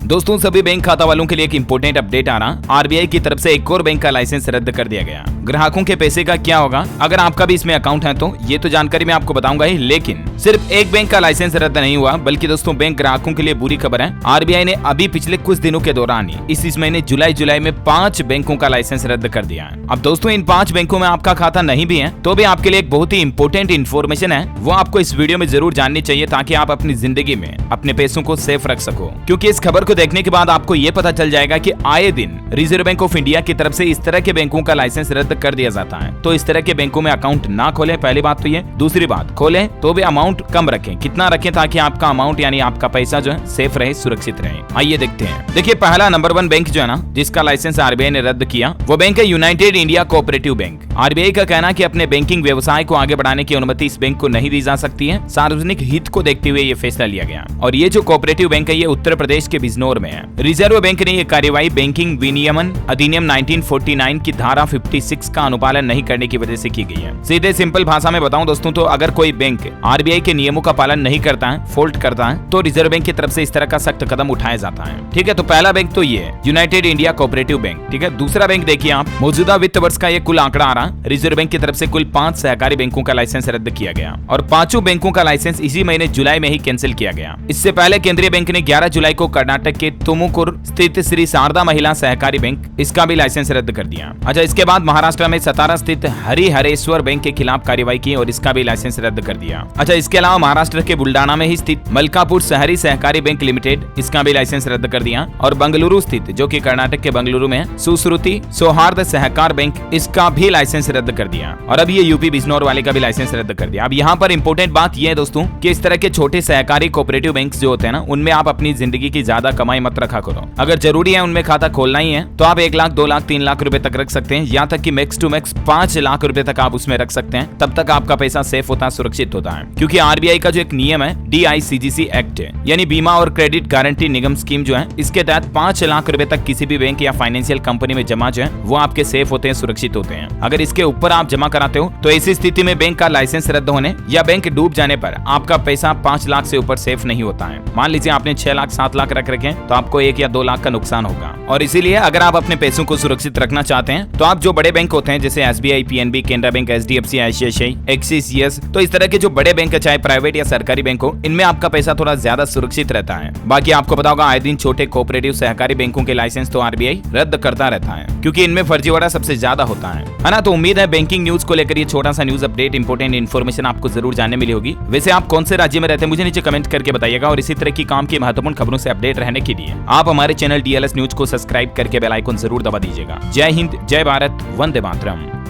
दोस्तों सभी बैंक खाता वालों के लिए एक इंपोर्टेंट अपडेट आ रहा। आरबीआई की तरफ से एक और बैंक का लाइसेंस रद्द कर दिया गया। ग्राहकों के पैसे का क्या होगा, अगर आपका भी इसमें अकाउंट है तो ये तो जानकारी मैं आपको बताऊंगा ही, लेकिन सिर्फ एक बैंक का लाइसेंस रद्द नहीं हुआ, बल्कि दोस्तों बैंक ग्राहकों के लिए बुरी खबर है। आरबीआई ने अभी पिछले कुछ दिनों के दौरान ही इस महीने जुलाई में 5 बैंकों का लाइसेंस रद्द कर दिया है। अब दोस्तों इन 5 बैंकों में आपका खाता नहीं भी है तो भी आपके लिए एक बहुत ही इंपॉर्टेंट इन्फॉर्मेशन है, वो आपको इस वीडियो में जरूर जाननी चाहिए, ताकि आप अपनी जिंदगी में अपने पैसों को सेफ रख सको। क्योंकि इस खबर को देखने के बाद आपको ये पता चल जाएगा कि आए दिन रिजर्व बैंक ऑफ इंडिया की तरफ से इस तरह के बैंकों का लाइसेंस रद्द कर दिया जाता है। तो इस तरह के बैंकों में अकाउंट ना खोलें, पहली बात तो ये। दूसरी बात, खोलें तो भी अमाउंट कम रखें। कितना रखें ताकि आपका अमाउंट यानी आपका पैसा जो है सेफ रहे, सुरक्षित रहे। आइए देखते हैं। देखिए पहला नंबर 1 बैंक जो है ना, जिसका लाइसेंस आरबीआई ने रद्द किया, वो बैंक है United India cooperative bank. RBI का कहना है कि अपने बैंकिंग व्यवसाय को आगे बढ़ाने की अनुमति इस बैंक को नहीं दी जा सकती है। सार्वजनिक हित को देखते हुए ये फैसला लिया गया। और ये जो कोऑपरेटिव बैंक है ये उत्तर प्रदेश के बिजनौर में है। रिजर्व बैंक ने यह कार्यवाही बैंकिंग विनियमन अधिनियम 1949 की धारा 56 का अनुपालन नहीं करने की वजह से की गई है। सीधे सिंपल भाषा में बताऊं दोस्तों तो अगर कोई बैंक आरबीआई के नियमों का पालन नहीं करता है, फॉल्ट करता है, तो रिजर्व बैंक की तरफ से इस तरह का सख्त कदम उठाया जाता है। ठीक है, तो पहला बैंक तो ये यूनाइटेड इंडिया कोऑपरेटिव बैंक। ठीक है, दूसरा बैंक देखिए आप, मौजूदा वित्त वर्ष का ये कुल आंकड़ा आ रहा, रिजर्व बैंक की तरफ से कुल 5 सहकारी बैंकों का लाइसेंस रद्द किया गया और 5 बैंकों का लाइसेंस इसी महीने जुलाई में ही कैंसिल किया गया। इससे पहले केंद्रीय बैंक ने 11 जुलाई को कर्नाटक के तुमुकुर स्थित श्री शारदा महिला सहकारी बैंक, इसका भी लाइसेंस रद्द कर दिया। अच्छा, इसके बाद महाराष्ट्र में सतारा स्थित हरिहरेश्वर बैंक के खिलाफ कार्रवाई की और इसका भी लाइसेंस रद्द कर दिया। अच्छा, इसके अलावा महाराष्ट्र के बुल्डाना में ही स्थित मलकापुर शहरी सहकारी बैंक लिमिटेड, इसका भी लाइसेंस रद्द कर दिया। और बंगलुरु स्थित, जो कि कर्नाटक के बंगलुरु में है, सुश्रुति सौहार्द सहकार बैंक, इसका भी लाइसेंस रद्द कर दिया। और अब ये यूपी बिजनौर वाले का भी लाइसेंस रद्द कर दिया। अब यहाँ पर इंपॉर्टेंट बात यह है दोस्तों कि इस तरह के छोटे सहकारी कोऑपरेटिव बैंक जो होते हैं ना, उनमें आप अपनी जिंदगी की ज्यादा कमाई मत रखा करो। अगर जरूरी है उनमें खाता खोलना ही है तो आप 1 लाख, 2 लाख, 3 लाख रुपए तक रख सकते हैं, यहाँ तक कि मैक्स टू मैक्स 5 लाख रुपए तक आप उसमें रख सकते हैं। तब तक आपका पैसा सेफ होता है, सुरक्षित होता है। क्योंकि आरबीआई का जो एक नियम है DICGC एक्ट यानी बीमा और क्रेडिट गारंटी निगम स्कीम जो है, इसके तहत 5 लाख रुपए तक किसी भी बैंक या फाइनेंशियल कंपनी में जमा जो है वो आपके सेफ होते हैं, सुरक्षित होते हैं। अगर इसके ऊपर आप जमा कराते हो तो ऐसी स्थिति में बैंक का लाइसेंस रद्द होने या बैंक डूब जाने पर आपका पैसा 5 लाख से ऊपर सेफ नहीं होता है। मान लीजिए आपने 6 लाख, 7 लाख रख रखे तो आपको 1 या 2 लाख का नुकसान होगा। और इसीलिए अगर आप अपने पैसों को सुरक्षित रखना चाहते हैं तो आप जो बड़े बैंक होते हैं जैसे SBI, PNB, Canara bank, HDFC, ICICI, axis, yes, तो इस तरह के जो बड़े बैंक है, चाहे प्राइवेट या सरकारी बैंक हो, इनमें आपका पैसा थोड़ा ज्यादा सुरक्षित रहता है। बाकी आपको पता होगा आए दिन छोटे कोऑपरेटिव सहकारी बैंकों के लाइसेंस तो आरबीआई रद्द करता रहता है, क्योंकि इनमें फर्जीवाड़ा सबसे ज्यादा होता है ना। तो उम्मीद है बैंकिंग न्यूज को लेकर ये छोटा सा न्यूज अपडेट, इंपोर्टेंट इन्फॉर्मेशन आपको जरूर जानने मिली होगी। वैसे आप कौन से राज्य में रहते हैं मुझे नीचे कमेंट करके बताइएगा। और इसी तरह की काम की महत्वपूर्ण खबरों से अपडेट रहने के लिए आप हमारे चैनल DLS न्यूज को सब्सक्राइब करके बेल आइकन जरूर दबा दीजिएगा। जय हिंद, जय भारत, वंदे मातरम।